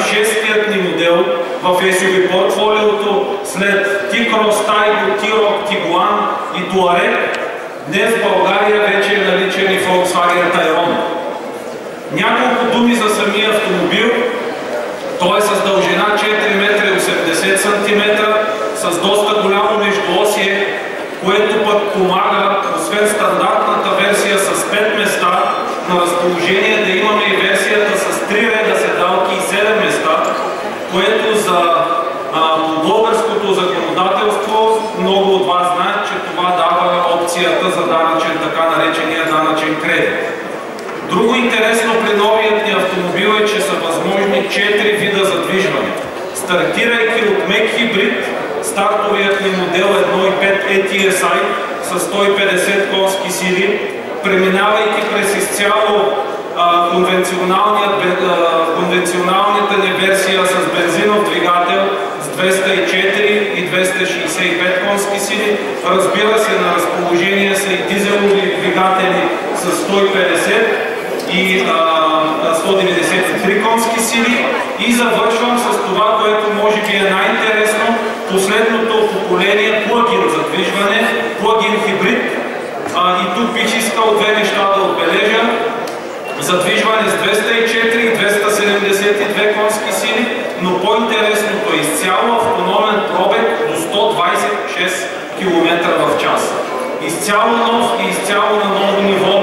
шестият ни модел в SUV портфолиото след T-Cross, Taigo, T-Roc, Tiguan и Touareg. Днес в България вече е наличен и Volkswagen Tayron. Няколко думи за самия автомобил. Той е с дължина 4,80 м, с доста голямо междуосие, което пък помага, освен стандартната версия с 5 места, на разположение да имаме и версията с 3 реда седалки и 7 места, което за българското законодателство много от вас знаят, че това дава опцията за данъчен, така наречения данъчен кредит. Друго интересно при новият ни автомобил е, че са възможни 4 вида задвижване. Стартирайки от мек хибрид, стартовият ни модел 1.5 ETSI с 150 конски сили, преминавайки през изцяло конвенционалната ни версия с бензинов двигател с 204 и 265 конски сили. Разбира се, на разположение са и дизелови двигатели с 150 и 193 конски сили. И завършвам с това, което може би е най-интересно, последното поколение плагин задвижване, плагин хибрид. И тук бих искал две неща да отбележа. Задвижване с 204 и 272 конски сили, но по-интересното е изцяло автономен пробег до 126 км в час. Изцяло нов и изцяло на ново ниво